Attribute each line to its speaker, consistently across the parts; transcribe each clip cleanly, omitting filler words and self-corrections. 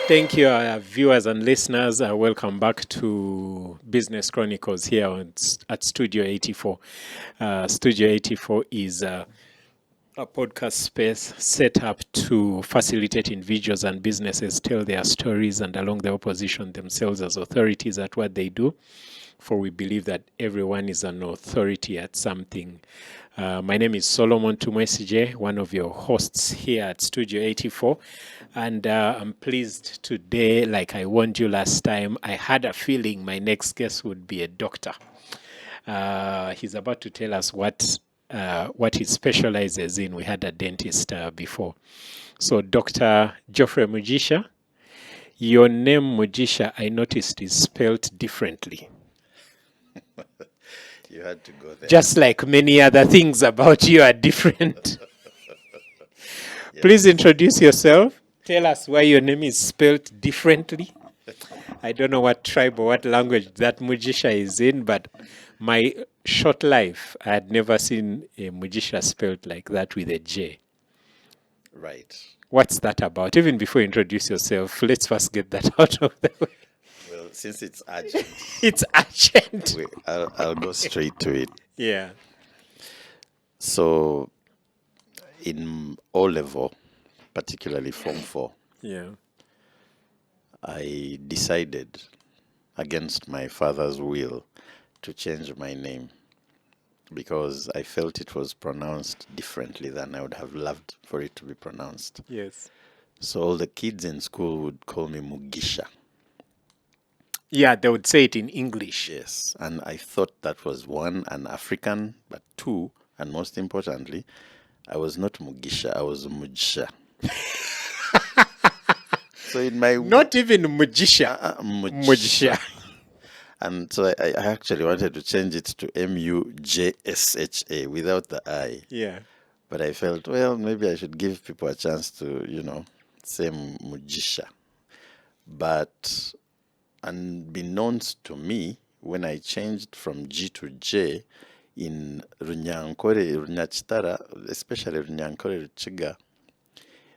Speaker 1: Thank you, viewers and listeners. Welcome back to Business Chronicles here at Studio 84. Studio 84 is a podcast space set up to facilitate individuals and businesses tell their stories and along the opposition themselves as authorities at what they do. For we believe that everyone is an authority at something. My name is Solomon Tumwesigye, one of your hosts here at Studio 84. And I'm pleased today, like I warned you last time, I had a feeling my next guest would be a doctor. He's about to tell us what he specializes in. We had a dentist before. So Dr. Geoffrey Mujisha, your name Mujisha, I noticed is spelled differently.
Speaker 2: You had to go there.
Speaker 1: Just like many other things about you are different. Yes. Please introduce yourself. Tell us why your name is spelled differently. I don't know what tribe or what language that Mujisha is in, but my short life, I had never seen a Mujisha spelled like that with a J.
Speaker 2: Right.
Speaker 1: What's that about? Even before you introduce yourself, let's first get that out of the way.
Speaker 2: Well, since it's urgent.
Speaker 1: It's urgent.
Speaker 2: I'll go straight to it.
Speaker 1: Yeah.
Speaker 2: So, in O-level, particularly Form 4, I decided, against my father's will, to change my name because I felt it was pronounced differently than I would have loved for it to be pronounced.
Speaker 1: Yes.
Speaker 2: So all the kids in school would call me Mugisha.
Speaker 1: Yeah, they would say it in English.
Speaker 2: Yes, and I thought that was one, an African, but two, and most importantly, I was not Mugisha, I was Mujisha. So in my
Speaker 1: not even Mujisha,
Speaker 2: Mujisha. And so I actually wanted to change it to Mujsha without the I.
Speaker 1: Yeah.
Speaker 2: But I felt, well, maybe I should give people a chance to, say Mujisha. But unbeknownst to me, when I changed from G to J in Runyankore, Runyachitara, especially Runyankore Ruchiga,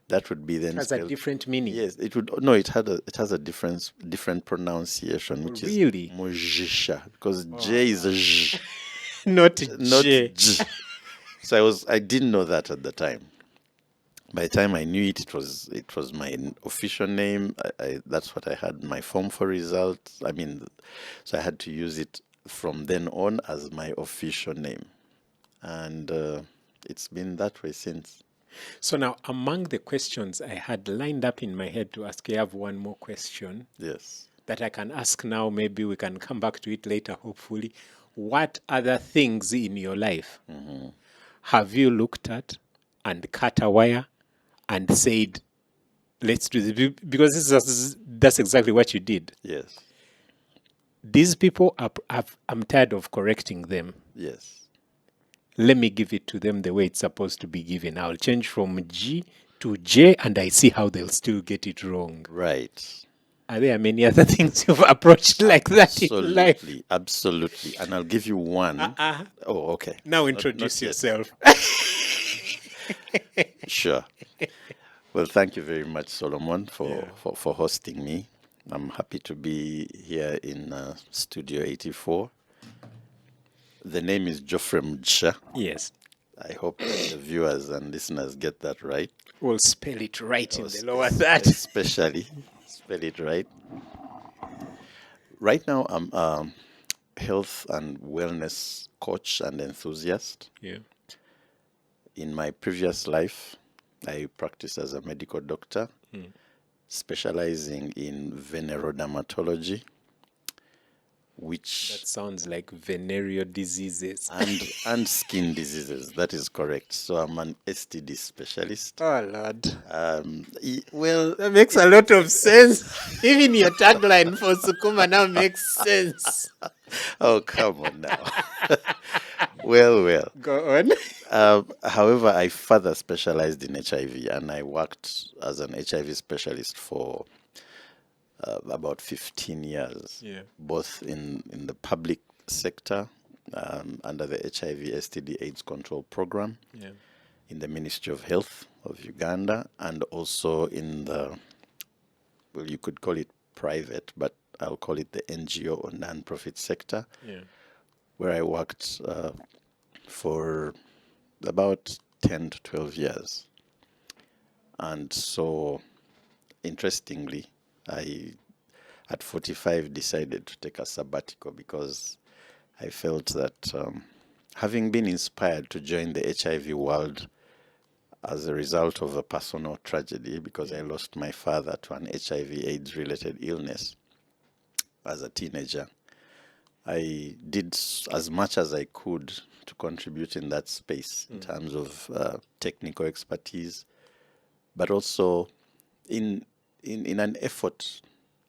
Speaker 2: that would be then.
Speaker 1: It has a different meaning.
Speaker 2: Yes, it would. No, it has a different pronunciation, which
Speaker 1: really?
Speaker 2: Is Mujisha, because J is a J,
Speaker 1: not
Speaker 2: J. So I didn't know that at the time. By the time I knew it, it was my official name. That's what I had my Form 4 result. So I had to use it from then on as my official name, and it's been that way since.
Speaker 1: So now, among the questions I had lined up in my head to ask, I have one more question.
Speaker 2: Yes.
Speaker 1: That I can ask now. Maybe we can come back to it later, hopefully. What other things in your life have you looked at and cut a wire and said, let's do this? Because that's exactly what you did.
Speaker 2: Yes.
Speaker 1: These people, I'm tired of correcting them.
Speaker 2: Yes.
Speaker 1: Let me give it to them the way it's supposed to be given. I'll change from G to J, and I see how they'll still get it wrong.
Speaker 2: Right.
Speaker 1: Are there many other things you've approached like that in life?
Speaker 2: Absolutely. And I'll give you one. Oh, okay.
Speaker 1: Now introduce yourself.
Speaker 2: Sure. Well, thank you very much, Solomon, for hosting me. I'm happy to be here in Studio 84. The name is Geoffrey Mujisha.
Speaker 1: Yes.
Speaker 2: I hope the viewers and listeners get that right.
Speaker 1: We'll spell it right in the lower third.
Speaker 2: Especially, spell it right. Right now, I'm a health and wellness coach and enthusiast.
Speaker 1: Yeah.
Speaker 2: In my previous life, I practiced as a medical doctor, specializing in venerodermatology, which...
Speaker 1: That sounds like venereal diseases.
Speaker 2: And skin diseases, that is correct. So I'm an STD specialist.
Speaker 1: Oh, Lord.
Speaker 2: Well...
Speaker 1: That makes a lot of sense. Even your tagline for Sukuma now makes sense.
Speaker 2: Oh, come on now. Well.
Speaker 1: Go on.
Speaker 2: However, I further specialized in HIV, and I worked as an HIV specialist for about 15 years, both in the public sector under the HIV STD AIDS control program, in the Ministry of Health of Uganda, and also in the well, you could call it private, but I'll call it the NGO or non-profit sector,
Speaker 1: Yeah.
Speaker 2: where I worked for about 10 to 12 years. And so, interestingly, I, at 45, decided to take a sabbatical because I felt that having been inspired to join the HIV world as a result of a personal tragedy, because I lost my father to an HIV/AIDS related illness as a teenager, I did as much as I could to contribute in that space in terms of technical expertise, but also in an effort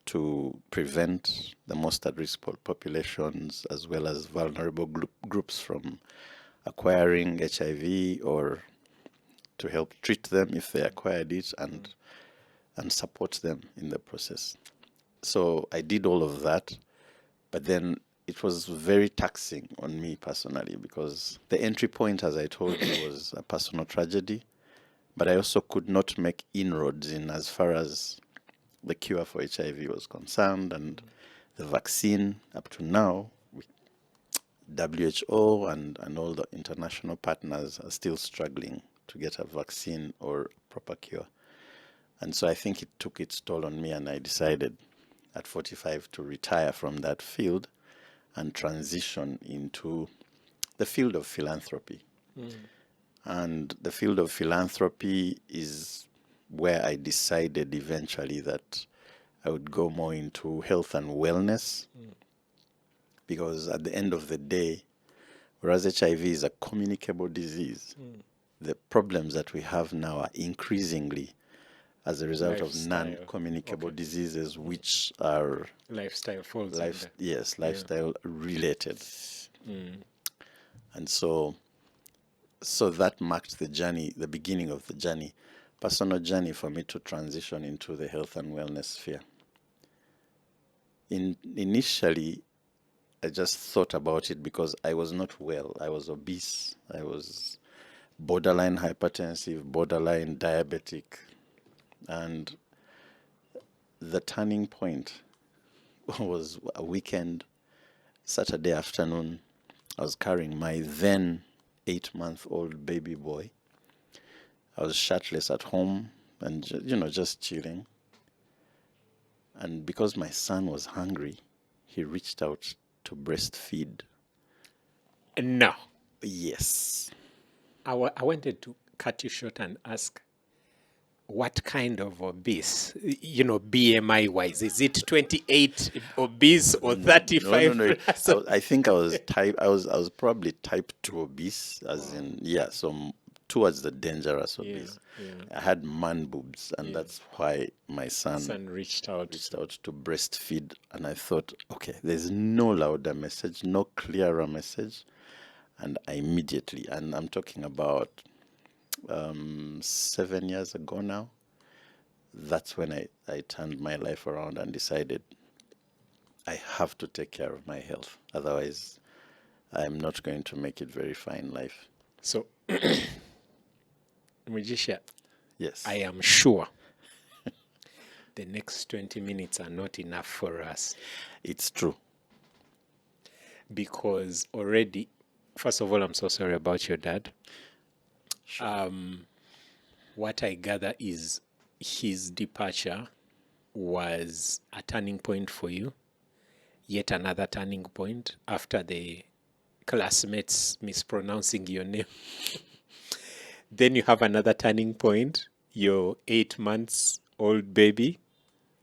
Speaker 2: to prevent the most at-risk populations as well as vulnerable groups from acquiring HIV, or to help treat them if they acquired it, and support them in the process. So I did all of that, but then it was very taxing on me personally, because the entry point, as I told you, was a personal tragedy, but I also could not make inroads in as far as the cure for HIV was concerned, and the vaccine up to now, WHO and all the international partners are still struggling to get a vaccine or proper cure. And so I think it took its toll on me, and I decided at 45 to retire from that field and transition into the field of philanthropy. And the field of philanthropy is where I decided eventually that I would go more into health and wellness, because at the end of the day, whereas HIV is a communicable disease, the problems that we have now are increasingly as a result of non-communicable diseases, which are
Speaker 1: Lifestyle falls
Speaker 2: lifestyle related. And so that marked the journey, the beginning of the journey, personal journey for me to transition into the health and wellness sphere. Initially, I just thought about it because I was not well. I was obese. I was borderline hypertensive, borderline diabetic. And the turning point was a weekend, Saturday afternoon. I was carrying my then 8-month-old baby boy. I was shirtless at home and, just chilling. And because my son was hungry, he reached out to breastfeed.
Speaker 1: No.
Speaker 2: Yes.
Speaker 1: I wanted to cut you short and ask, what kind of obese, BMI wise? Is it 28 obese or 35?
Speaker 2: No. I think I was probably type 2 obese, as in, so towards the dangerous obese.
Speaker 1: Yeah.
Speaker 2: I had man boobs, and that's why my son
Speaker 1: reached out
Speaker 2: to breastfeed. And I thought, okay, there's no louder message, no clearer message. And I immediately, and I'm talking about 7 years ago now, that's when I turned my life around and decided I have to take care of my health. Otherwise, I'm not going to make it very fine life.
Speaker 1: So, Mujisha,
Speaker 2: yes,
Speaker 1: I am sure the next 20 minutes are not enough for us.
Speaker 2: It's true.
Speaker 1: Because already, first of all, I'm so sorry about your dad.
Speaker 2: Sure.
Speaker 1: What I gather is his departure was a turning point for you, yet another turning point after the classmates mispronouncing your name. Then you have another turning point, your 8-month-old baby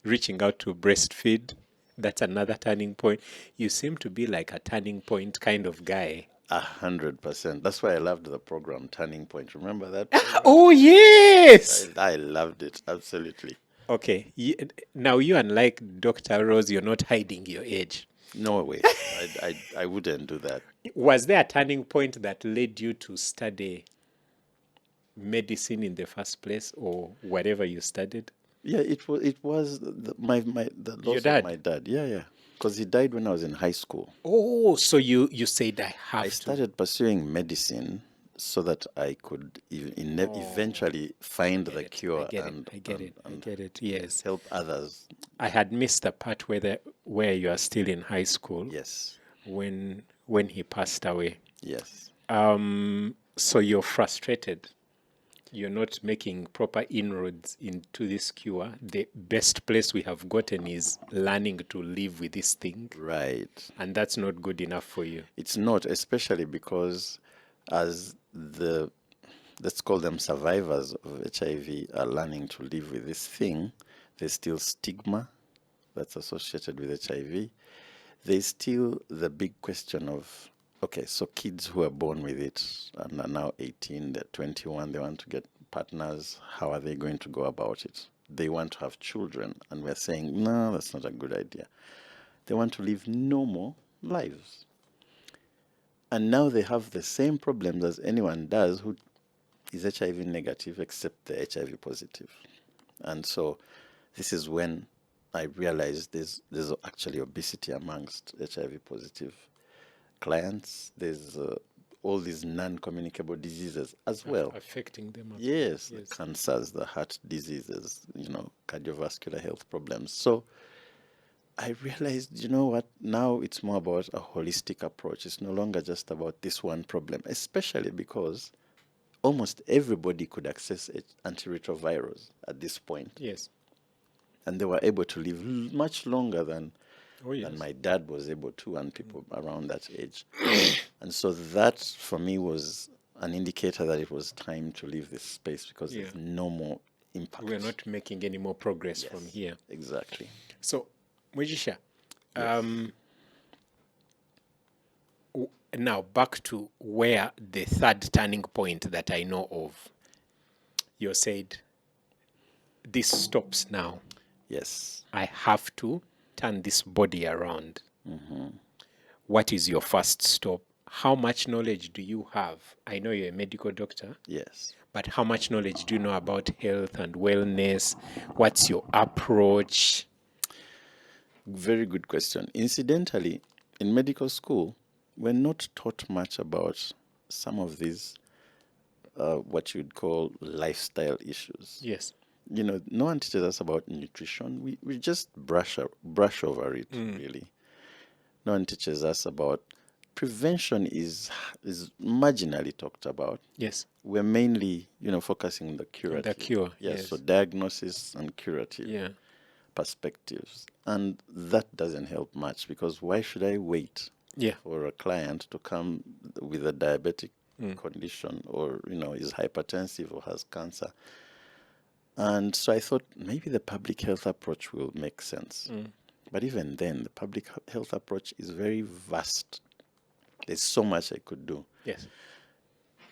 Speaker 1: reaching out to breastfeed. That's another turning point. You seem to be like a turning point kind of guy.
Speaker 2: 100%. That's why I loved the program Turning Point. Remember that?
Speaker 1: Oh, yes!
Speaker 2: I loved it. Absolutely.
Speaker 1: Okay. Now, you, unlike Dr. Rose, you're not hiding your age.
Speaker 2: No way. I wouldn't do that.
Speaker 1: Was there a turning point that led you to study medicine in the first place, or whatever you studied?
Speaker 2: Yeah, it was the loss
Speaker 1: Your dad?
Speaker 2: of my dad. Yeah. Because he died when I was in high school.
Speaker 1: Oh, so you said I
Speaker 2: started pursuing medicine so that I could eventually find the cure
Speaker 1: I get it. Yes.
Speaker 2: help others.
Speaker 1: I had missed the part where you are still in high school
Speaker 2: Yes,
Speaker 1: when he passed away.
Speaker 2: yes,
Speaker 1: So you're frustrated. You're not making proper inroads into this cure. The best place we have gotten is learning to live with this thing.
Speaker 2: right.
Speaker 1: And that's not good enough for you.
Speaker 2: It's not, especially because as let's call them survivors of HIV are learning to live with this thing, there's still stigma that's associated with HIV. There's still the big question of, okay, so kids who are born with it and are now 18, they're 21, they want to get partners. How are they going to go about it? They want to have children, and we're saying, no, that's not a good idea. They want to live normal lives. And now they have the same problems as anyone does who is HIV negative, except the HIV positive. And so this is when I realized there's actually obesity amongst HIV positive clients. There's all these non-communicable diseases as well.
Speaker 1: Affecting them.
Speaker 2: Yes, the cancers, the heart diseases, cardiovascular health problems. So I realized, you know what, now it's more about a holistic approach. It's no longer just about this one problem, especially because almost everybody could access antiretrovirals at this point.
Speaker 1: Yes.
Speaker 2: And they were able to live much longer than my dad was able to, and people around that age. And so that, for me, was an indicator that it was time to leave this space because there's no more impact.
Speaker 1: We're not making any more progress from here.
Speaker 2: Exactly.
Speaker 1: So, Mujisha, now back to where the third turning point that I know of. You said, this stops now.
Speaker 2: Yes.
Speaker 1: I have to turn this body around. What is your first stop? How much knowledge do you have? I know you're a medical doctor.
Speaker 2: Yes.
Speaker 1: But how much knowledge do you know about health and wellness? What's your approach?
Speaker 2: Very good question. Incidentally, in medical school, we're not taught much about some of these, what you'd call lifestyle issues.
Speaker 1: Yes.
Speaker 2: No one teaches us about nutrition. We just brush over it, really. No one teaches us about prevention is marginally talked about.
Speaker 1: Yes.
Speaker 2: We're mainly, focusing on the curative.
Speaker 1: The cure. Yes.
Speaker 2: So diagnosis and curative perspectives. And that doesn't help much, because why should I wait for a client to come with a diabetic condition, or, is hypertensive or has cancer? And so I thought maybe the public health approach will make sense. But even then, the public health approach is very vast. There's so much I could do.
Speaker 1: Yes.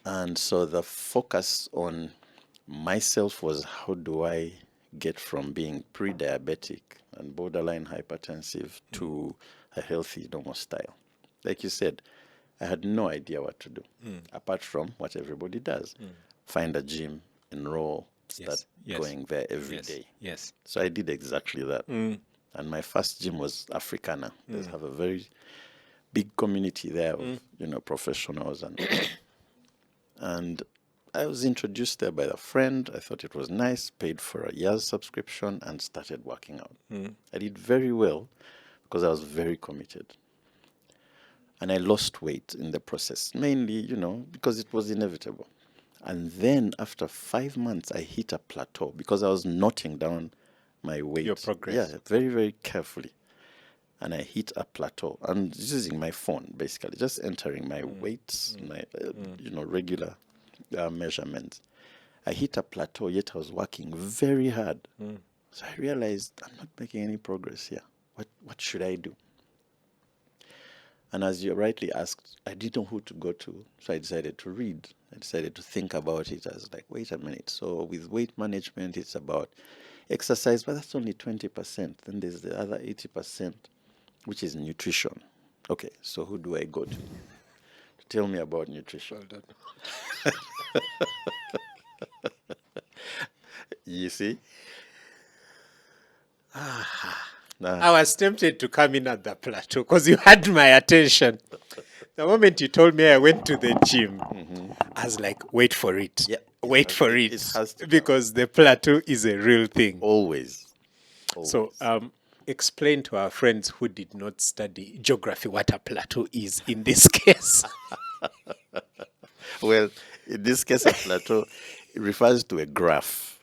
Speaker 2: And so the focus on myself was, how do I get from being pre-diabetic and borderline hypertensive to a healthy normal style? Like you said, I had no idea what to do, apart from what everybody does. Find a gym, enroll, start going there every day.
Speaker 1: Yes.
Speaker 2: So I did exactly that. And my first gym was Africana. They have a very big community there of, professionals. And I was introduced there by a friend. I thought it was nice, paid for a year's subscription, and started working out. I did very well because I was very committed. And I lost weight in the process, mainly, because it was inevitable. And then after 5 months, I hit a plateau because I was noting down my weight.
Speaker 1: Your progress.
Speaker 2: Yeah, very, very carefully. And I hit a plateau. And using my phone, basically, just entering my weights, my regular measurements. I hit a plateau, yet I was working very hard. So I realized I'm not making any progress here. What should I do? And as you rightly asked, I didn't know who to go to. So I decided to read. I decided to think about it. I was like, wait a minute. So with weight management, it's about exercise, but that's only 20%. Then there's the other 80%, which is nutrition. Okay, so who do I go to tell me about nutrition?
Speaker 1: Well done.
Speaker 2: You see?
Speaker 1: I was tempted to come in at the plateau because you had my attention. The moment you told me I went to the gym, I was like, wait for it.
Speaker 2: Yeah,
Speaker 1: Wait for it.
Speaker 2: it has to come.
Speaker 1: Because the plateau is a real thing.
Speaker 2: Always.
Speaker 1: So, explain to our friends who did not study geography what a plateau is in this case.
Speaker 2: Well, in this case, a plateau it refers to a graph.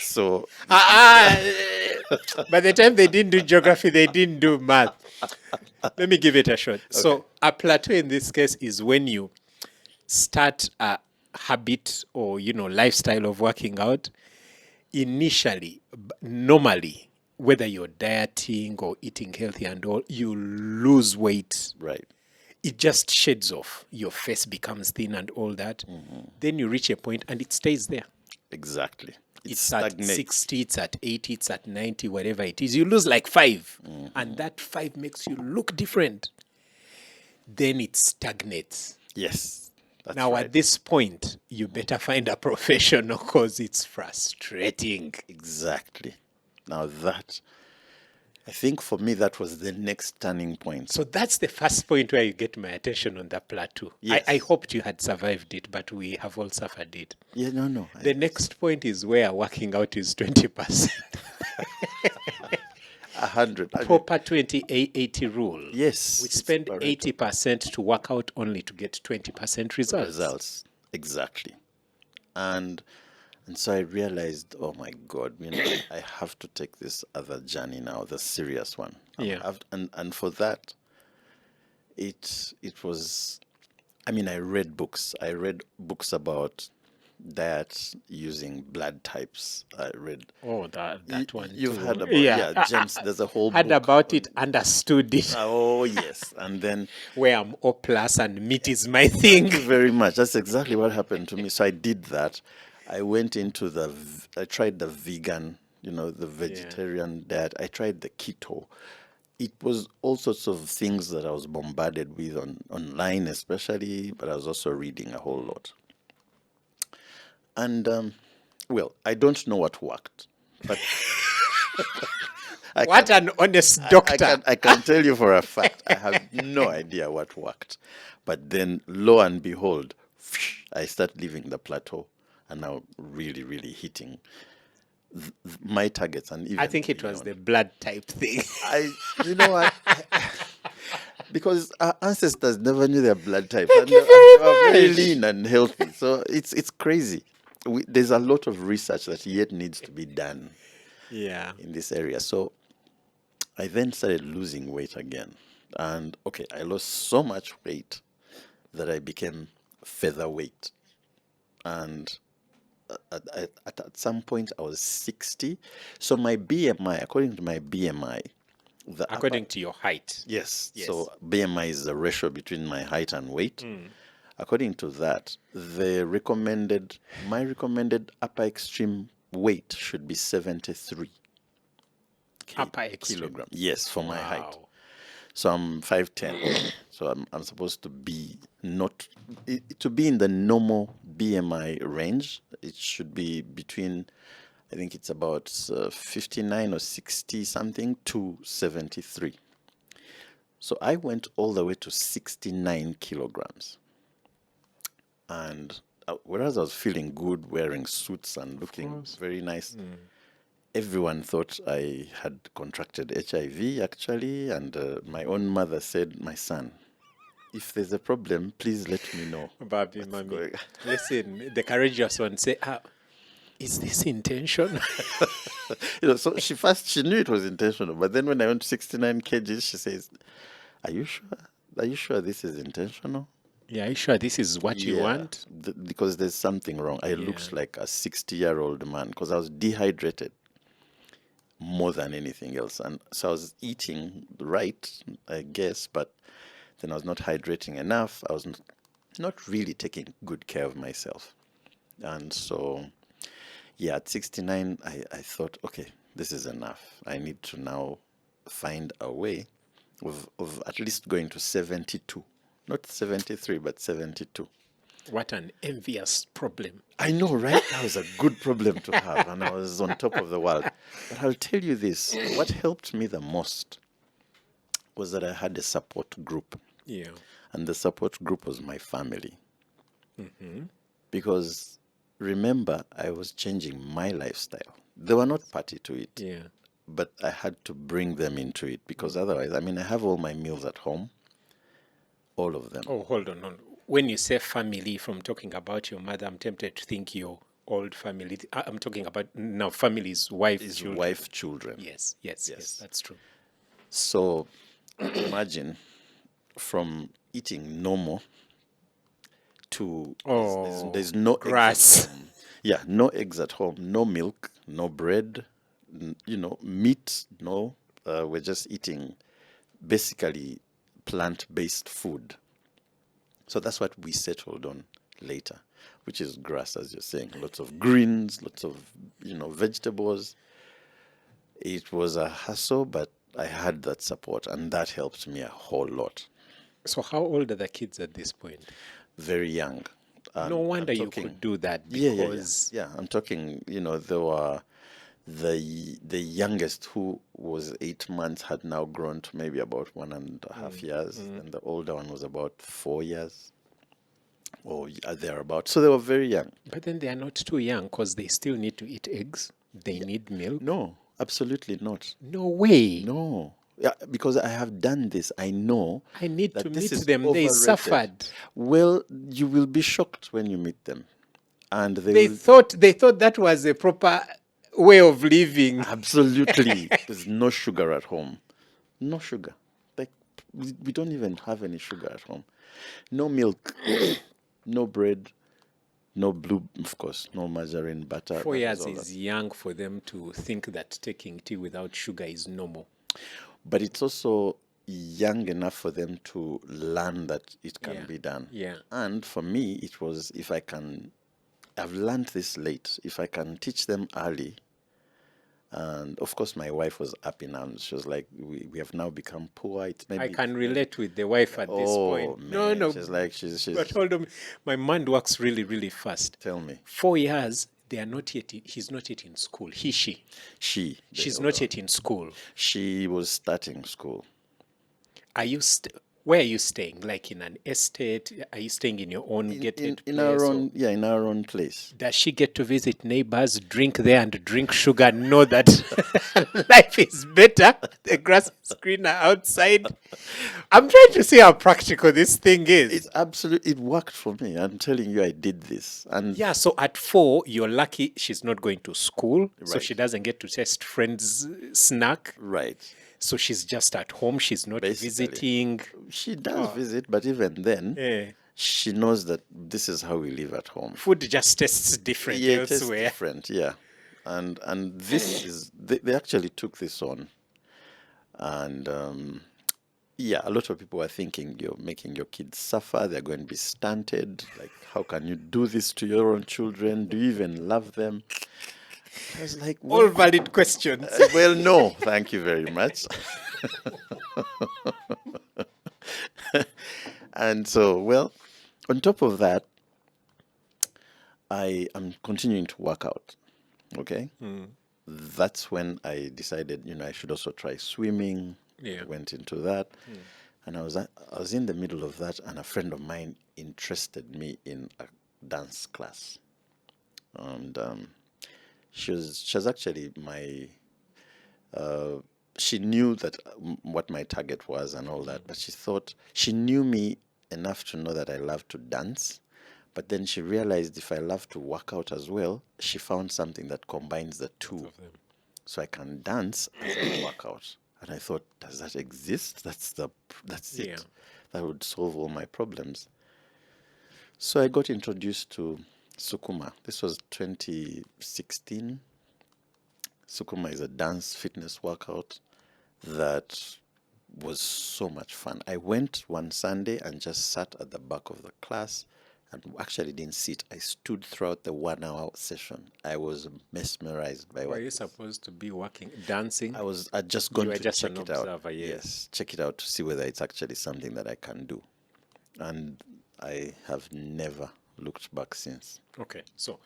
Speaker 2: So
Speaker 1: By the time they didn't do geography, they didn't do math. Let me give it a shot. So, a plateau in this case is when you start a habit or lifestyle of working out. Initially, normally, whether you're dieting or eating healthy and all, you lose weight.
Speaker 2: right.
Speaker 1: It just shades off. Your face becomes thin and all that. Then you reach a point and it stays there.
Speaker 2: Exactly. It
Speaker 1: It's at
Speaker 2: stagnates.
Speaker 1: 60, it's at 80, it's at 90, whatever it is. You lose like 5. And that 5 makes you look different. Then it stagnates.
Speaker 2: Yes. That's
Speaker 1: Now,
Speaker 2: right.
Speaker 1: at this point, you better find a professional because it's frustrating.
Speaker 2: Exactly. Now that, I think for me, that was the next turning point.
Speaker 1: So that's the first point where you get my attention on the plateau.
Speaker 2: Yes.
Speaker 1: I hoped you had survived it, but we have all suffered it.
Speaker 2: Yeah, no.
Speaker 1: The next point is where working out is 20%.
Speaker 2: 100. I mean,
Speaker 1: Proper 20-80 rule.
Speaker 2: yes.
Speaker 1: We
Speaker 2: it's
Speaker 1: spend
Speaker 2: correct.
Speaker 1: 80% to work out only to get 20% results.
Speaker 2: Results. Exactly. And so I realized, oh my God, I have to take this other journey now, the serious one.
Speaker 1: Yeah.
Speaker 2: And for that, it was, I read books. I read books about diet using blood types. I read.
Speaker 1: Oh, that one
Speaker 2: You've
Speaker 1: too.
Speaker 2: heard about, James, there's a whole
Speaker 1: Heard
Speaker 2: book.
Speaker 1: about it, understood it.
Speaker 2: Oh, yes. And then
Speaker 1: Where I'm O plus and meat is my thing.
Speaker 2: Thank you very much. That's exactly what happened to me. So I did that. I went into I tried the vegan, the vegetarian diet. I tried the keto. It was all sorts of things that I was bombarded with online, especially, but I was also reading a whole lot. And, well, I don't know what worked, but
Speaker 1: What an honest doctor.
Speaker 2: I can tell you for a fact, I have no idea what worked. But then, lo and behold, I start leaving the plateau and now really, really hitting my targets. And even
Speaker 1: I think it was the blood type thing.
Speaker 2: you know what? Because our ancestors never knew their blood type.
Speaker 1: Thank you
Speaker 2: they
Speaker 1: very
Speaker 2: were very
Speaker 1: much.
Speaker 2: lean and healthy. So it's crazy. There's a lot of research that yet needs to be done
Speaker 1: Yeah.
Speaker 2: in this area. So I then started losing weight again. And okay, I lost so much weight that I became featherweight. And at some point I was 60. So my BMI, according to my BMI,
Speaker 1: According to your height.
Speaker 2: yes,
Speaker 1: Yes.
Speaker 2: so BMI is the ratio between my height and weight. According to that, my recommended upper extreme weight should be 73
Speaker 1: Upper extreme.
Speaker 2: kilograms. Yes, for my height.
Speaker 1: Wow.
Speaker 2: So I'm 5'10". So I'm supposed to be to be in the normal BMI range. It should be between, I think it's about 59 or 60 something to 73. So I went all the way to 69 kilograms. And whereas I was feeling good, wearing suits and looking very nice, everyone thought I had contracted HIV actually. And my own mother said, my son, if there's a problem, please let me know.
Speaker 1: Baby, mommy. Listen, the courageous one say, is this intention?
Speaker 2: So she knew it was intentional. But then when I went to 69 kgs, she says, are you sure? Are you sure this is intentional?
Speaker 1: Yeah, are you sure this is what you want?
Speaker 2: Because there's something wrong. I looked like a 60-year-old man because I was dehydrated more than anything else. And so I was eating right, I guess, but then I was not hydrating enough. I was not really taking good care of myself. And so, yeah, at 69, I thought, okay, this is enough. I need to now find a way of at least going to 72. Not 73, but 72.
Speaker 1: What an envious problem.
Speaker 2: I know, right? That was a good problem to have, and I was on top of the world. But I'll tell you this, what helped me the most was that I had a support group.
Speaker 1: Yeah.
Speaker 2: And the support group was my family. because remember, I was changing my lifestyle. They were not party to it,
Speaker 1: Yeah.
Speaker 2: but I had to bring them into it because otherwise, I mean, I have all my meals at home, all of them.
Speaker 1: Oh, hold on. When you say family, from talking about your mother, I'm tempted to think your old family. I'm talking about now family's wife,
Speaker 2: His
Speaker 1: children.
Speaker 2: wife, children.
Speaker 1: Yes,
Speaker 2: Yes.
Speaker 1: that's true.
Speaker 2: So imagine from eating normal to there's no eggs
Speaker 1: grass.
Speaker 2: at home. Yeah, no eggs at home, no milk, no bread, meat. No, we're just eating basically plant-based food. So that's what we settled on later, which is grass, as you're saying. Lots of greens, lots of vegetables. It was a hassle, but I had that support, and that helped me a whole lot.
Speaker 1: So how old are the kids at this point?
Speaker 2: Very young.
Speaker 1: No wonder you could do that because
Speaker 2: Yeah. I'm talking. There were the youngest, who was 8 months, had now grown to maybe about 1.5 years, and the older one was about 4 years or thereabout. So they were very young.
Speaker 1: But then they are not too young because they still need to eat eggs. They need milk.
Speaker 2: No, absolutely not.
Speaker 1: No way.
Speaker 2: No. Yeah, because I have done this. I know
Speaker 1: I need
Speaker 2: that
Speaker 1: to
Speaker 2: this
Speaker 1: meet
Speaker 2: is
Speaker 1: them. They
Speaker 2: overrated.
Speaker 1: suffered.
Speaker 2: Well, you will be shocked when you meet them. And
Speaker 1: They thought that was a proper way of living.
Speaker 2: Absolutely. There's no sugar at home. No sugar. Like, we don't even have any sugar at home. No milk, no bread, no of course, no margarine, butter.
Speaker 1: 4 years is young for them to think that taking tea without sugar is normal.
Speaker 2: But it's also young enough for them to learn that it can
Speaker 1: Yeah.
Speaker 2: be done.
Speaker 1: Yeah.
Speaker 2: And for me, it was, I've learned this late. If I can teach them early, and of course, my wife was up in arms. She was like, "We have now become poor."
Speaker 1: I can relate with the wife at this point.
Speaker 2: Man.
Speaker 1: No.
Speaker 2: She's like, she's.
Speaker 1: But hold on, my mind works really, really fast.
Speaker 2: Tell me.
Speaker 1: 4 years, they are not yet. He's not yet in school. She. She's not yet in school.
Speaker 2: She was starting school.
Speaker 1: Are you? Where are you staying? Like in an estate? Are you staying in your own gated
Speaker 2: in
Speaker 1: place?
Speaker 2: our own, yeah, in our own place.
Speaker 1: Does she get to visit neighbors, drink there and drink sugar, know that life is better? The grass is greener outside. I'm trying to see how practical this thing is.
Speaker 2: It's absolutely, it worked for me. I'm telling you, I did this. And
Speaker 1: yeah, so at 4, you're lucky she's not going to school, so
Speaker 2: Right.
Speaker 1: she doesn't get to taste friends' snack.
Speaker 2: right.
Speaker 1: So she's just at home. She's not
Speaker 2: Basically.
Speaker 1: visiting.
Speaker 2: She does visit, but even then,
Speaker 1: Yeah.
Speaker 2: she knows that this is how we live at home.
Speaker 1: Food just tastes different
Speaker 2: Yeah, it is
Speaker 1: elsewhere.
Speaker 2: different, yeah. And this is, they actually took this on. And yeah, a lot of people are thinking you're making your kids suffer, they're going to be stunted. Like, how can you do this to your own children? Do you even love them? I was like,
Speaker 1: All valid questions.
Speaker 2: well, no, thank you very much. And so, well, on top of that, I am continuing to work out. Okay? That's when I decided, I should also try swimming.
Speaker 1: Yeah.
Speaker 2: Went into that. And I was in the middle of that, and a friend of mine interested me in a dance class. And she was actually my she knew that what my target was and all that, but she knew me enough to know that I love to dance. But then she realized if I love to work out as well, she found something that combines the two. So I can dance as I work out. And I thought, does that exist? That's it.
Speaker 1: Yeah.
Speaker 2: That would solve all my problems. So I got introduced to Sukuma. This was 2016. Sukuma is a dance fitness workout that was so much fun. I went one Sunday and just sat at the back of the class and actually didn't sit. I stood throughout the 1 hour session. I was mesmerized by
Speaker 1: Were
Speaker 2: what
Speaker 1: you supposed to be dancing?
Speaker 2: I'd just gone
Speaker 1: You were
Speaker 2: to
Speaker 1: just
Speaker 2: check
Speaker 1: an
Speaker 2: it out.
Speaker 1: observer, yes.
Speaker 2: Check it out to see whether it's actually something that I can do. And I have never looked back since.
Speaker 1: Okay, so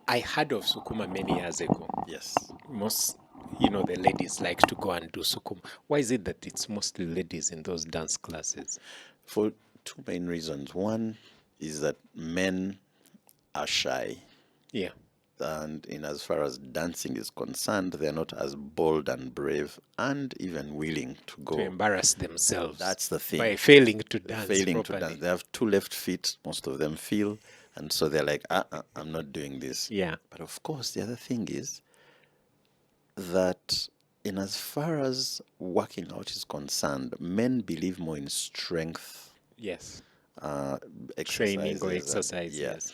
Speaker 1: I heard of Sukuma many years ago.
Speaker 2: Yes.
Speaker 1: Most, the ladies like to go and do Sukuma. Why is it that it's mostly ladies in those dance classes?
Speaker 2: For two main reasons. One is that men are shy.
Speaker 1: Yeah.
Speaker 2: And in as far as dancing is concerned, they're not as bold and brave and even willing to
Speaker 1: To
Speaker 2: go.
Speaker 1: embarrass themselves.
Speaker 2: That's the thing.
Speaker 1: By failing to dance
Speaker 2: Failing to
Speaker 1: properly.
Speaker 2: dance. They have two left feet, most of them feel, and so they're like, I'm not doing this.
Speaker 1: Yeah.
Speaker 2: But of course, the other thing is that in as far as working out is concerned, men believe more in strength
Speaker 1: Yes.
Speaker 2: exercises.
Speaker 1: Training or exercise.
Speaker 2: Yeah.
Speaker 1: Yes.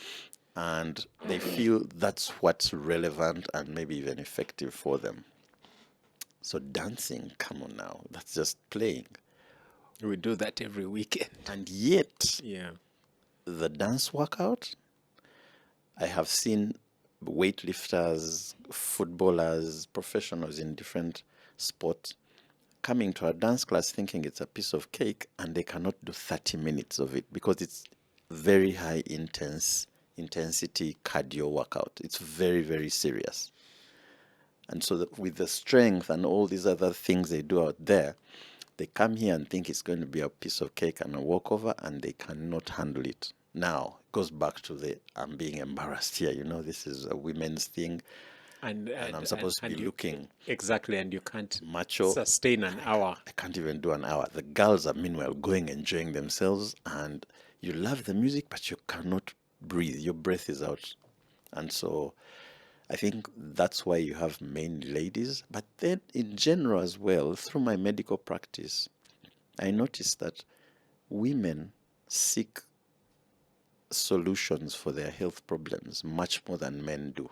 Speaker 2: And they feel that's what's relevant and maybe even effective for them. So dancing, come on now, that's just playing.
Speaker 1: We do that every weekend.
Speaker 2: And yet,
Speaker 1: Yeah.
Speaker 2: the dance workout, I have seen weightlifters, footballers, professionals in different sports coming to a dance class thinking it's a piece of cake, and they cannot do 30 minutes of it because it's very high intensity cardio workout. It's very, very serious. And so with the strength and all these other things they do out there, they come here and think it's going to be a piece of cake and a walkover, and they cannot handle it. Now, it goes back to the I'm being embarrassed here. This is a women's thing, and I'm supposed to be looking
Speaker 1: exactly, and you can't
Speaker 2: macho.
Speaker 1: sustain an hour.
Speaker 2: I can't even do an hour. The girls are meanwhile going, enjoying themselves, and you love the music, but you cannot breathe. Your breath is out. And so I think that's why you have mainly ladies. But then in general as well, through my medical practice, I noticed that women seek solutions for their health problems much more than men do.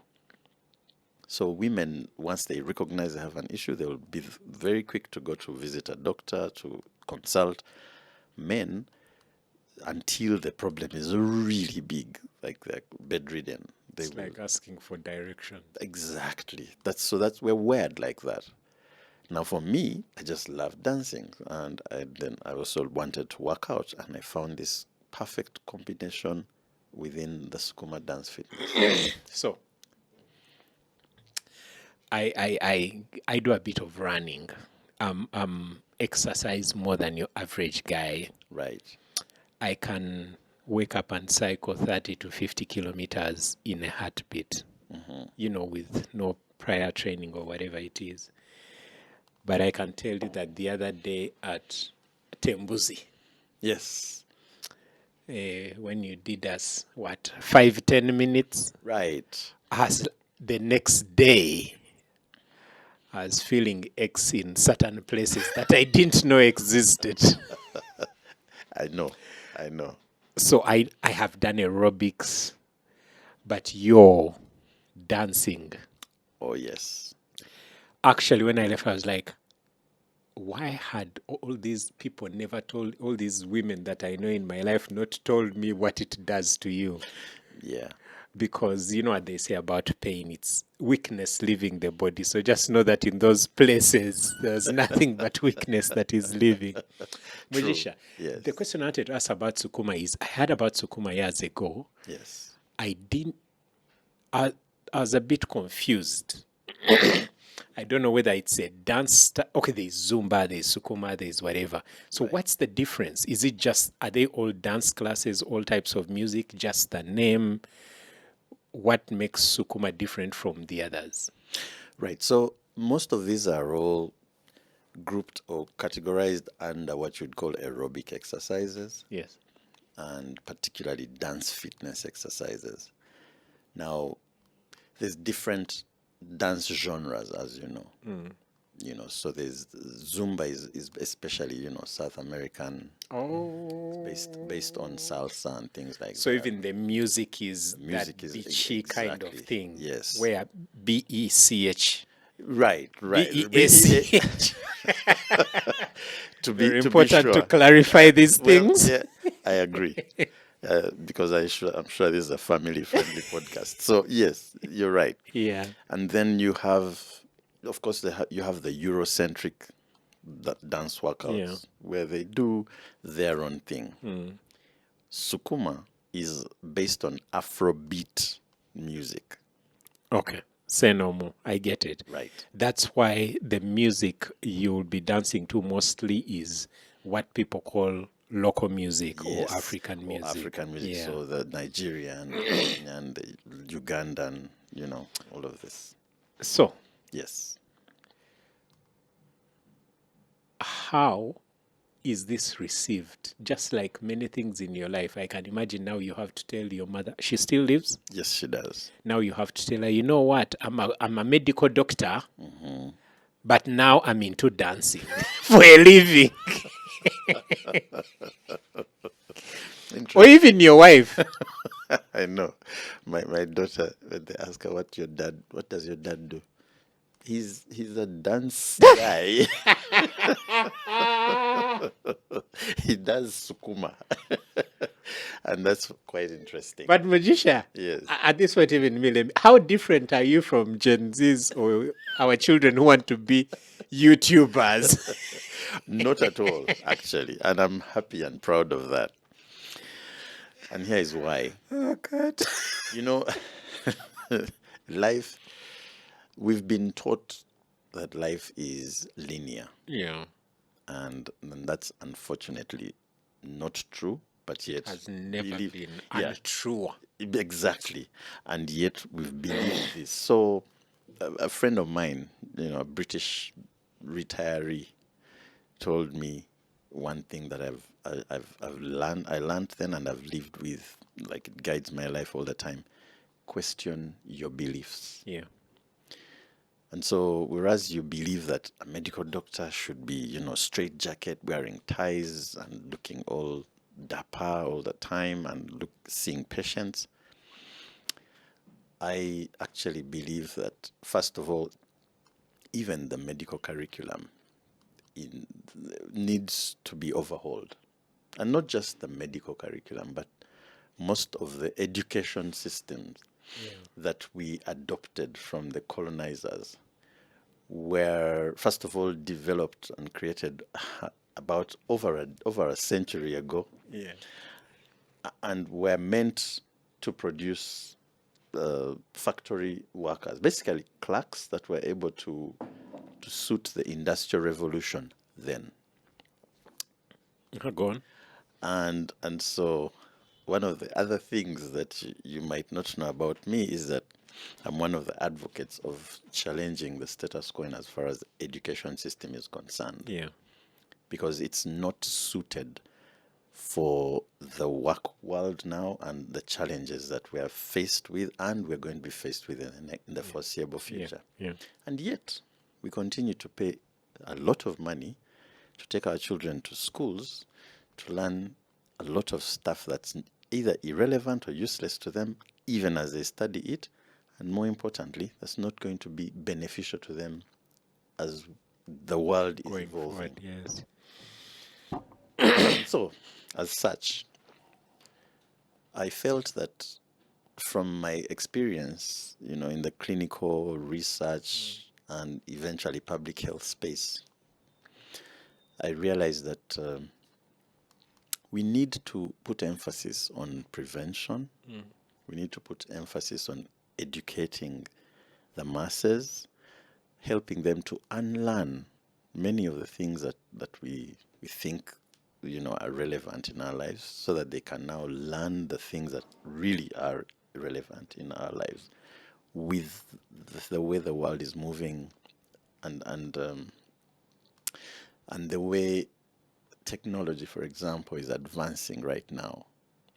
Speaker 2: So women, once they recognize they have an issue, they will be very quick to go to visit a doctor, to consult. Men, until the problem is really big, like they're bedridden,
Speaker 1: It's like asking for direction.
Speaker 2: Exactly. That's we're wired like that. Now, for me, I just love dancing, and I also wanted to work out, and I found this perfect combination within the Sukuma dance fitness.
Speaker 1: So, I do a bit of running. Exercise more than your average guy.
Speaker 2: Right.
Speaker 1: I can wake up and cycle 30 to 50 kilometers in a heartbeat, with no prior training or whatever it is. But I can tell you that the other day at Tembuzi,
Speaker 2: Yes.
Speaker 1: when you did us, 5-10 minutes?
Speaker 2: Right.
Speaker 1: As the next day, I was feeling aches in certain places that I didn't know existed.
Speaker 2: I know.
Speaker 1: So I have done aerobics, but you're dancing.
Speaker 2: Oh, yes.
Speaker 1: Actually, when I left, I was like, why had all these people never told, all these women that I know in my life not told me what it does to you?
Speaker 2: Yeah.
Speaker 1: Because you know what they say about pain, it's weakness leaving the body. So just know that in those places, there's nothing but weakness that is leaving. Mujisha,
Speaker 2: Yes.
Speaker 1: the question I wanted to ask about Sukuma is, I heard about Sukuma years ago.
Speaker 2: Yes.
Speaker 1: I was a bit confused. I don't know whether it's a dance. Okay, there's Zumba, there's Sukuma, there's whatever. So what's the difference? Is it just, are they all dance classes, all types of music, just the name? What makes Sukuma different from the others?
Speaker 2: Right. So most of these are all grouped or categorized under what you'd call aerobic exercises.
Speaker 1: Yes.
Speaker 2: And particularly dance fitness exercises. Now, there's different dance genres, as you know. So there's Zumba is especially, South American, based on salsa and things like
Speaker 1: So
Speaker 2: that.
Speaker 1: even the music is
Speaker 2: Music
Speaker 1: that
Speaker 2: is
Speaker 1: beachy kind of
Speaker 2: exactly,
Speaker 1: thing.
Speaker 2: yes.
Speaker 1: Where BECH.
Speaker 2: Right.
Speaker 1: BESCH.
Speaker 2: Very
Speaker 1: Important to clarify these things.
Speaker 2: Yeah, I agree. Because I'm sure this is a family-friendly podcast. So yes, you're right.
Speaker 1: Yeah.
Speaker 2: And then you have, of course, you have the Eurocentric dance workouts where they do their own thing. Sukuma is based on Afrobeat music.
Speaker 1: Okay. Say no more. I get it.
Speaker 2: Right.
Speaker 1: That's why the music you'll be dancing to mostly is what people call local music or
Speaker 2: Yes,
Speaker 1: African
Speaker 2: or
Speaker 1: music.
Speaker 2: African music.
Speaker 1: Yeah.
Speaker 2: So the Nigerian, Kenyan, the Ugandan, all of this.
Speaker 1: So,
Speaker 2: Yes.
Speaker 1: how is this received? Just like many things in your life, I can imagine now you have to tell your mother. She still lives?
Speaker 2: Yes, she does.
Speaker 1: Now you have to tell her, you know what? I'm a medical doctor, but now I'm into dancing for a living. Or even your wife.
Speaker 2: I know. My daughter, when they ask her what does your dad do? He's a dance guy. He does Sukuma. And that's quite interesting.
Speaker 1: But Mujisha,
Speaker 2: Yes.
Speaker 1: at this point, even Millie, how different are you from Gen Zs or our children who want to be YouTubers?
Speaker 2: Not at all, actually. And I'm happy and proud of that. And here is why.
Speaker 1: Oh, God.
Speaker 2: You know, life, we've been taught that life is linear.
Speaker 1: Yeah.
Speaker 2: And that's unfortunately not true, but yet
Speaker 1: Has never been
Speaker 2: yeah,
Speaker 1: untrue.
Speaker 2: exactly. And yet we've believed this. So a friend of mine, a British retiree, told me one thing that I've learned. I learned then, and I've lived with. Like, it guides my life all the time. Question your beliefs.
Speaker 1: Yeah.
Speaker 2: And so, whereas you believe that a medical doctor should be, straight jacket, wearing ties, and looking all dapper all the time, and seeing patients, I actually believe that, first of all, even the medical curriculum needs to be overhauled. And not just the medical curriculum, but most of the education systems that we adopted from the colonizers were, first of all, developed and created about over a century ago, and were meant to produce factory workers, basically clerks that were able to suit the industrial revolution then.
Speaker 1: Go on.
Speaker 2: And so one of the other things that you might not know about me is that I'm one of the advocates of challenging the status quo as far as the education system is concerned.
Speaker 1: Yeah.
Speaker 2: Because it's not suited for the work world now and the challenges that we are faced with and we're going to be faced with in the foreseeable future.
Speaker 1: Yeah.
Speaker 2: And yet, we continue to pay a lot of money to take our children to schools to learn a lot of stuff that's either irrelevant or useless to them, even as they study it, and more importantly, that's not going to be beneficial to them as the world is
Speaker 1: Going
Speaker 2: evolving.
Speaker 1: forward, yes.
Speaker 2: So, as such, I felt that from my experience, in the clinical research and eventually public health space, I realized that we need to put emphasis on prevention. We need to put emphasis on educating the masses, helping them to unlearn many of the things that we think are relevant in our lives, so that they can now learn the things that really are relevant in our lives with the way the world is moving and the way technology, for example, is advancing right now.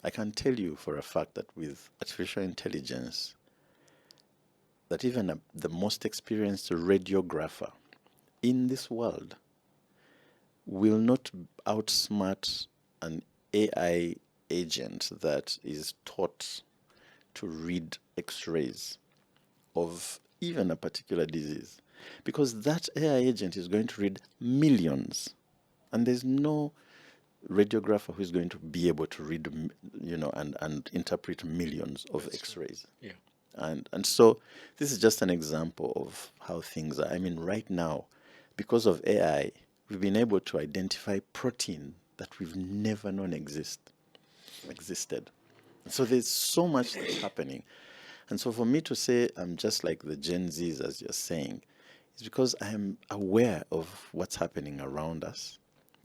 Speaker 2: I can tell you for a fact that with artificial intelligence, that even the most experienced radiographer in this world will not outsmart an AI agent that is taught to read X-rays of even a particular disease. Because that AI agent is going to read millions. And there's no radiographer who is going to be able to read, and interpret millions of X-rays.
Speaker 1: Yeah.
Speaker 2: And so this is just an example of how things are. I mean, right now, because of AI, we've been able to identify protein that we've never known existed. So there's so much that's happening. And so for me to say I'm just like the Gen Zs, as you're saying, is because I am aware of what's happening around us.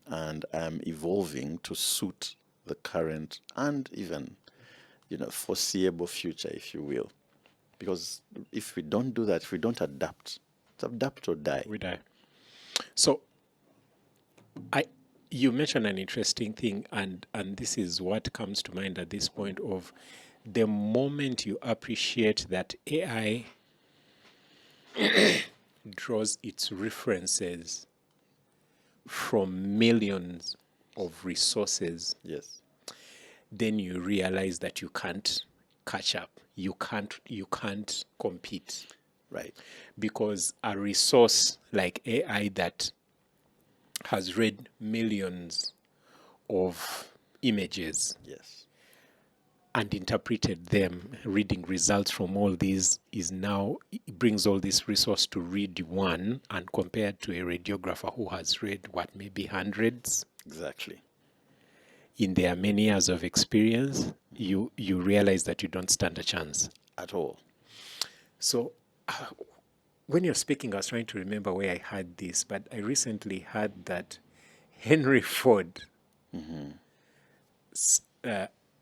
Speaker 2: and I'm evolving to suit the current and even, foreseeable future, if you will. Because if we don't do that, if we don't adapt, it's adapt or die.
Speaker 1: We die. So, you mentioned an interesting thing, and this is what comes to mind at this point of the moment you appreciate that AI draws its references from millions of resources,
Speaker 2: Yes.
Speaker 1: then you realize that you can't catch up. You can't compete.
Speaker 2: Right.
Speaker 1: Because a resource like AI that has read millions of images
Speaker 2: Yes.
Speaker 1: and interpreted them, reading results from all these, is now, it brings all this resource to read one, and compared to a radiographer who has read maybe hundreds
Speaker 2: Exactly.
Speaker 1: in their many years of experience, you realize that you don't stand a chance
Speaker 2: at all.
Speaker 1: So when you're speaking, I was trying to remember where I heard this, but I recently heard that Henry Ford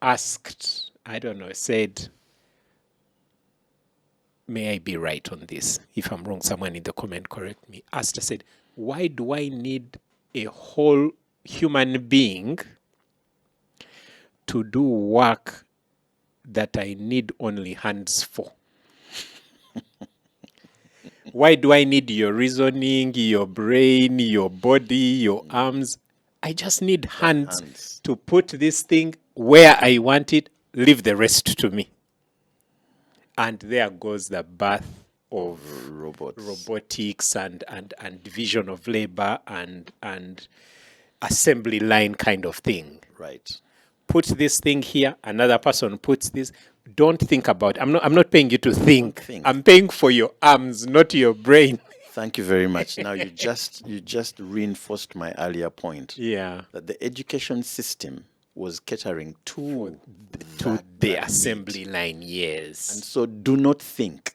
Speaker 1: asked, I don't know, said, may I be right on this? If I'm wrong, someone in the comment correct me. Said, why do I need a whole human being to do work that I need only hands for? Why do I need your reasoning, your brain, your body, your arms? I just need hands to put this thing where I want it, leave the rest to me. And there goes the birth of robotics and division of labor and assembly line kind of thing.
Speaker 2: Right.
Speaker 1: Put this thing here, another person puts this. Don't think about it. I'm not paying you to think. I'm paying for your arms, not your brain.
Speaker 2: Thank you very much. Now you just reinforced my earlier point.
Speaker 1: Yeah.
Speaker 2: That the education system was catering to
Speaker 1: the assembly line, yes.
Speaker 2: And so do not think.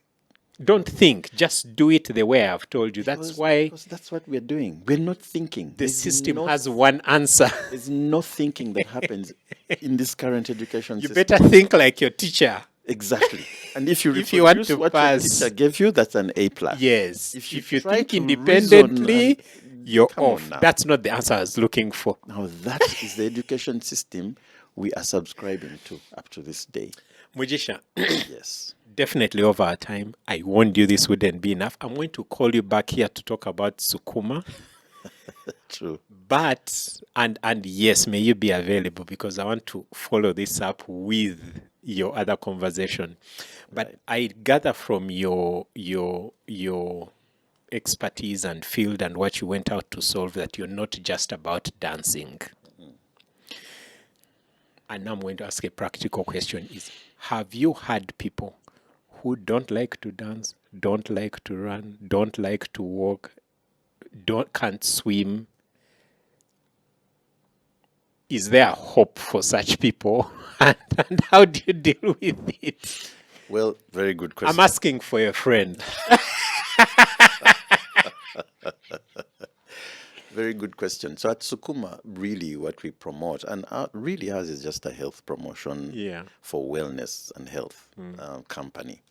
Speaker 1: Don't think. Just do it the way I've told you. Because
Speaker 2: that's what we're doing. We're not thinking.
Speaker 1: The system has one answer.
Speaker 2: There's no thinking that happens in this current education system.
Speaker 1: You better think like your teacher.
Speaker 2: Exactly. And if you
Speaker 1: want to
Speaker 2: what
Speaker 1: pass,
Speaker 2: your teacher gave you, that's an A+.
Speaker 1: Yes. If you think
Speaker 2: to
Speaker 1: independently, you're off.
Speaker 2: Now.
Speaker 1: That's not the answer I was looking for.
Speaker 2: Now that is the education system we are subscribing to up to this day.
Speaker 1: Mujisha.
Speaker 2: Yes.
Speaker 1: Definitely over our time. I warned you this wouldn't be enough. I'm going to call you back here to talk about Sukuma.
Speaker 2: True.
Speaker 1: But, and yes, may you be available because I want to follow this up with your other conversation. But right. I gather from your expertise and field and what you went out to solve that you're not just about dancing. And now I'm going to ask a practical question is, have you had people who don't like to dance, don't like to run, don't like to walk, can't swim? Is there hope for such people? And how do you deal with it?
Speaker 2: Well, very good question.
Speaker 1: I'm asking for a friend.
Speaker 2: Very good question. So at Sukuma, really what we promote, and really ours is just a health promotion for wellness and health company.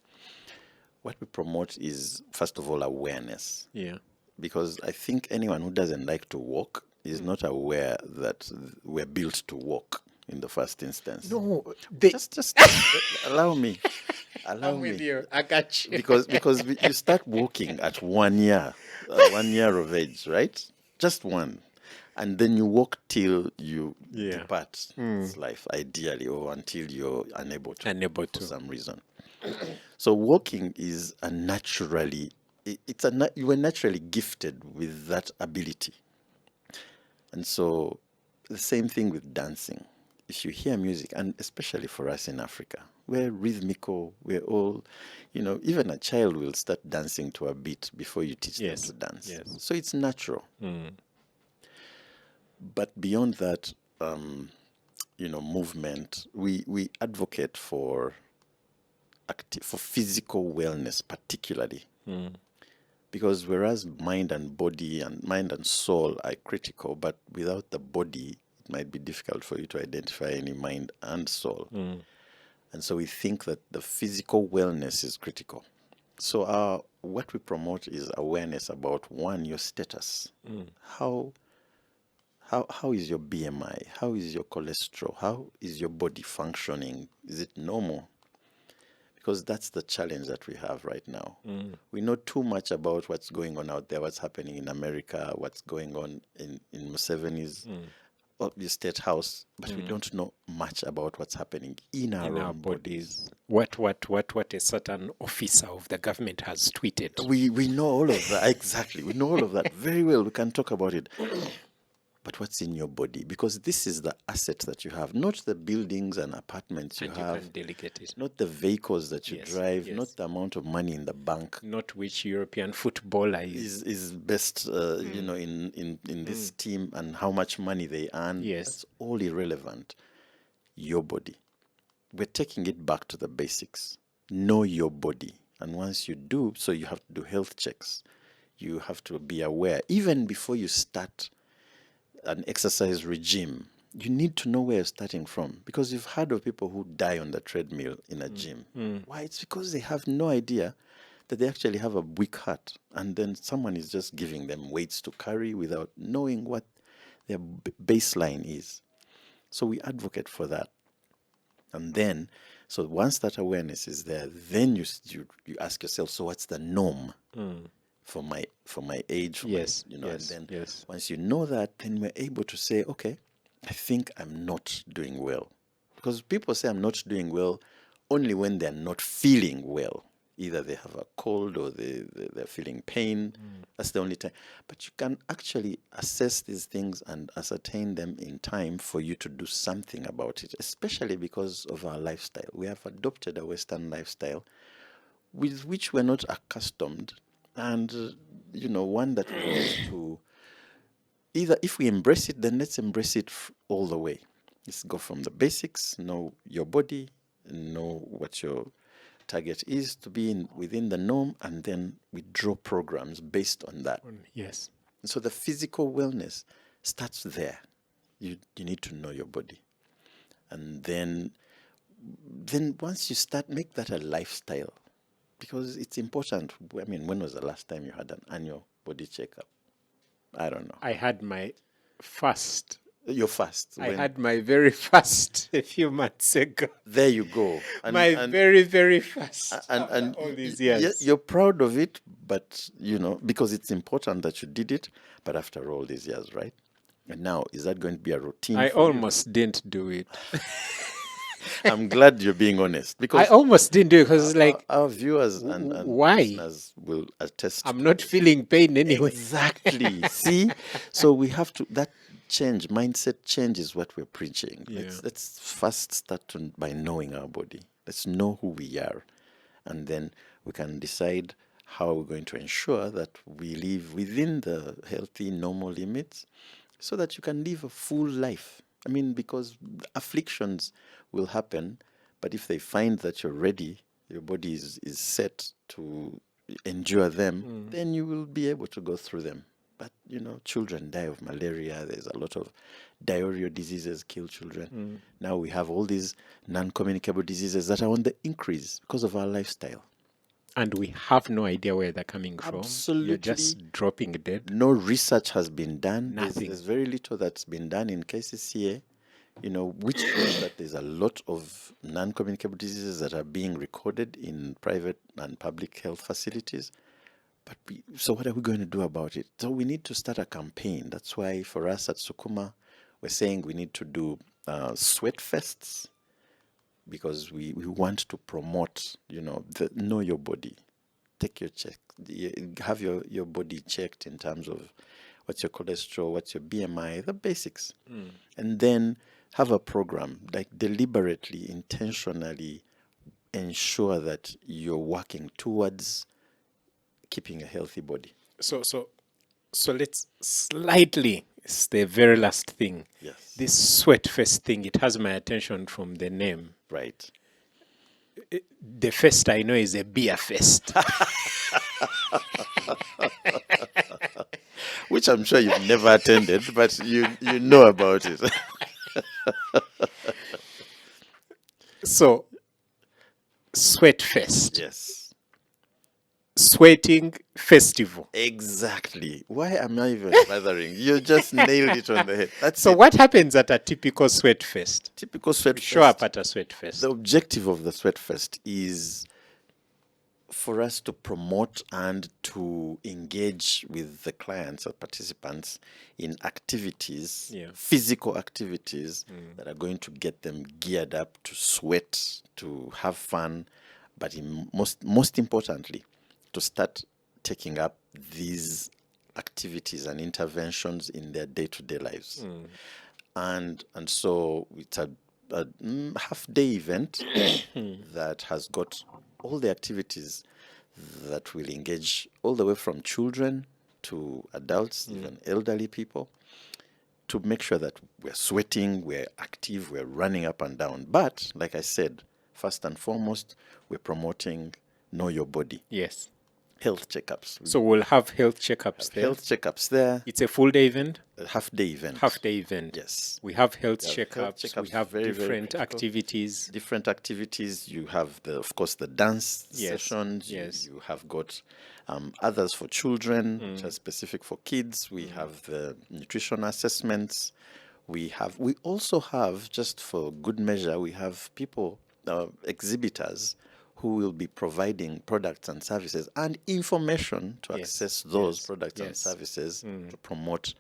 Speaker 2: What we promote is, first of all, awareness.
Speaker 1: Yeah.
Speaker 2: Because I think anyone who doesn't like to walk is not aware that we're built to walk in the first instance.
Speaker 1: No.
Speaker 2: Just allow me.
Speaker 1: I'm with you. I got you.
Speaker 2: Because you start walking at 1 year, 1 year of age, right? Just one. And then you walk till you depart this life, ideally, or until you're unable to for some reason. So walking is you were naturally gifted with that ability. And so the same thing with dancing. If you hear music, and especially for us in Africa, we're rhythmical, we're all, even a child will start dancing to a beat before you teach them to dance. Yes. So it's natural. But beyond that, movement, we advocate for physical wellness particularly. Because whereas mind and soul are critical, but without the body, it might be difficult for you to identify any mind and soul. And so we think that the physical wellness is critical. So what we promote is awareness about, one, your status. How is your BMI? How is your cholesterol? How is your body functioning? Is it normal? Because that's the challenge that we have right now. We know too much about what's going on out there, what's happening in America, what's going on in Museveni's the state house, but we don't know much about what's happening in our own bodies.
Speaker 1: What a certain officer of the government has tweeted.
Speaker 2: We know all of that. Exactly. We know all of that very well. We can talk about it. But what's in your body? Because this is the asset that you have, not the buildings and apartments you have.
Speaker 1: You can delegate it.
Speaker 2: Not the vehicles that you drive, not the amount of money in the bank.
Speaker 1: Not which European footballer
Speaker 2: is best, in this team and how much money they earn.
Speaker 1: Yes.
Speaker 2: That's all irrelevant. Your body. We're taking it back to the basics. Know your body. And once you do, so you have to do health checks. You have to be aware. Even before you start an exercise regime, you need to know where you're starting from, because you've heard of people who die on the treadmill in a gym. Why? It's because they have no idea that they actually have a weak heart, and then someone is just giving them weights to carry without knowing what their baseline is. So we advocate for that. And then, so once that awareness is there, then you ask yourself, so what's the norm for my age? And then once you know that, then we're able to say, okay, I think I'm not doing well. Because people say I'm not doing well only when they're not feeling well. Either they have a cold or they're feeling pain. That's the only time. But you can actually assess these things and ascertain them in time for you to do something about it, especially because of our lifestyle. We have adopted a Western lifestyle with which we're not accustomed, and one that we want to either, if we embrace it, then let's embrace it all the way. Let's go from the basics, know your body, know what your target is to be within the norm, and then we draw programs based on that.
Speaker 1: Yes.
Speaker 2: So the physical wellness starts there. You need to know your body. And then once you start, make that a lifestyle. Because it's important. I mean, when was the last time you had an annual body checkup? I don't know.
Speaker 1: I had my first.
Speaker 2: Your first?
Speaker 1: I had my very first a few months ago.
Speaker 2: There you go.
Speaker 1: And very, very first.
Speaker 2: And
Speaker 1: all these years.
Speaker 2: You're proud of it, but, because it's important that you did it, but after all these years, right? And now, is that going to be a routine?
Speaker 1: I almost didn't do it.
Speaker 2: I'm glad you're being honest, because
Speaker 1: I almost didn't do it because it's like
Speaker 2: our viewers and
Speaker 1: why
Speaker 2: listeners will attest.
Speaker 1: I'm not feeling pain anyway.
Speaker 2: Exactly. See, so we have to mindset change is what we're preaching.
Speaker 1: Yeah.
Speaker 2: Let's first start by knowing our body. Let's know who we are, and then we can decide how we're going to ensure that we live within the healthy, normal limits, so that you can live a full life. I mean, because afflictions will happen, but if they find that you're ready, your body is set to endure them, then you will be able to go through them. But, children die of malaria. There's a lot of diarrheal diseases kill children. Now we have all these non-communicable diseases that are on the increase because of our lifestyle.
Speaker 1: And we have no idea where they're coming from.
Speaker 2: Absolutely.
Speaker 1: You're just dropping dead.
Speaker 2: No research has been done.
Speaker 1: Nothing.
Speaker 2: There's very little that's been done in KCCA, which shows that there's a lot of non-communicable diseases that are being recorded in private and public health facilities. But so what are we going to do about it? So we need to start a campaign. That's why for us at Sukuma, we're saying we need to do sweat fests, because we want to promote, know your body. Take your check. Have your body checked in terms of what's your cholesterol, what's your BMI, the basics. And then have a program, like deliberately, intentionally ensure that you're working towards keeping a healthy body.
Speaker 1: So let's slightly, it's the very last thing.
Speaker 2: Yes.
Speaker 1: This sweat fest thing, it has my attention from the name.
Speaker 2: Right.
Speaker 1: The fest I know is a beer fest.
Speaker 2: which I'm sure you've never attended, but you know about it.
Speaker 1: So, Sweat Fest.
Speaker 2: Yes.
Speaker 1: Sweating festival.
Speaker 2: Exactly. Why am I even bothering? You just nailed it on the head. That's
Speaker 1: So
Speaker 2: it.
Speaker 1: what happens at a typical Sweat Fest?
Speaker 2: Typical Sweat
Speaker 1: Show
Speaker 2: Fest.
Speaker 1: up at a Sweat Fest.
Speaker 2: The objective of the Sweat Fest is for us to promote and to engage with the clients or participants in activities, physical activities that are going to get them geared up to sweat, to have fun, but most importantly, to start taking up these activities and interventions in their day-to-day lives. And so it's a half-day event that has got all the activities that will engage all the way from children to adults, even elderly people, to make sure that we're sweating, we're active, we're running up and down. But, like I said, first and foremost, we're promoting Know Your Body.
Speaker 1: Yes.
Speaker 2: Health checkups.
Speaker 1: So we'll have health checkups there.
Speaker 2: Health checkups there.
Speaker 1: It's a full day event?
Speaker 2: A half-day event.
Speaker 1: Half-day event.
Speaker 2: Yes.
Speaker 1: We have health
Speaker 2: We have health
Speaker 1: checkups.
Speaker 2: checkups,
Speaker 1: We have
Speaker 2: very, very
Speaker 1: different
Speaker 2: critical.
Speaker 1: activities.
Speaker 2: Different activities. You have, of course, the dance sessions.
Speaker 1: Yes.
Speaker 2: You have got others for children, which are specific for kids. We have the nutrition assessments. We also have, just for good measure, we have people, exhibitors, who will be providing products and services and information to access those products and services to promote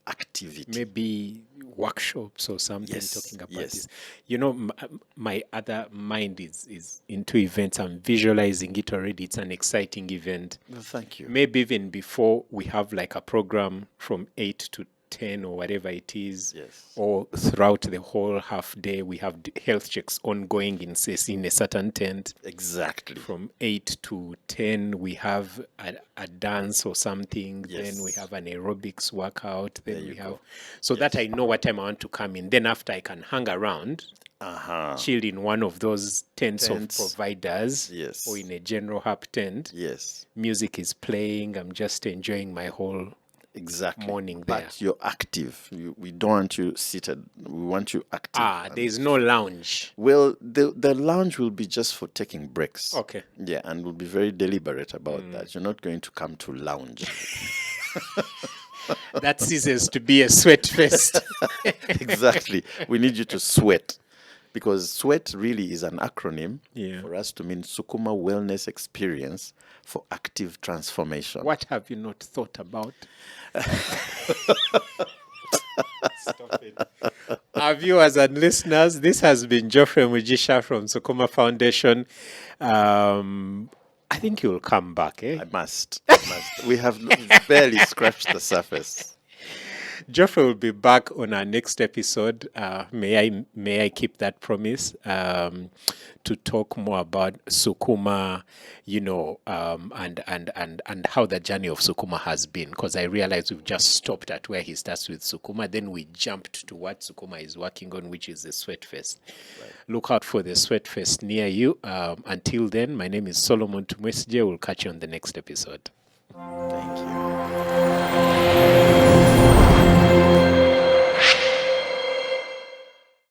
Speaker 2: activity.
Speaker 1: Maybe workshops or something talking about this. You know, my other mind is into events. I'm visualizing it already. It's an exciting event.
Speaker 2: Well, thank you.
Speaker 1: Maybe even before we have like a program from 8 to 10 or whatever it is, or throughout the whole half day, we have health checks ongoing in a certain tent.
Speaker 2: Exactly.
Speaker 1: From 8 to 10, we have a dance or something. Then we have an aerobics workout. Then we have, so that I know what time I want to come in. Then after I can hang around, chill in one of those tents of providers, or in a general hub tent. Music is playing. I'm just enjoying my whole morning there.
Speaker 2: But you're active. We don't want you seated. We want you active.
Speaker 1: There's no lounge.
Speaker 2: Well, the lounge will be just for taking breaks.
Speaker 1: Okay.
Speaker 2: Yeah, and we'll be very deliberate about that. You're not going to come to lounge.
Speaker 1: That ceases to be a sweat fest.
Speaker 2: Exactly. We need you to sweat. Because sweat really is an acronym for us to mean Sukuma Wellness Experience for Active Transformation.
Speaker 1: What have you not thought about? Stop it. Our viewers and listeners, this has been Geoffrey Mujisha from Sukuma Foundation. I think you'll come back, eh?
Speaker 2: I must. We have barely scratched the surface.
Speaker 1: Geoffrey will be back on our next episode. May I keep that promise to talk more about Sukuma, and how the journey of Sukuma has been. Because I realize we've just stopped at where he starts with Sukuma, then we jumped to what Sukuma is working on, which is the Sweat Fest. Right. Look out for the Sweat Fest near you. Until then, my name is Solomon Tumwesigye. We'll catch you on the next episode.
Speaker 2: Thank you.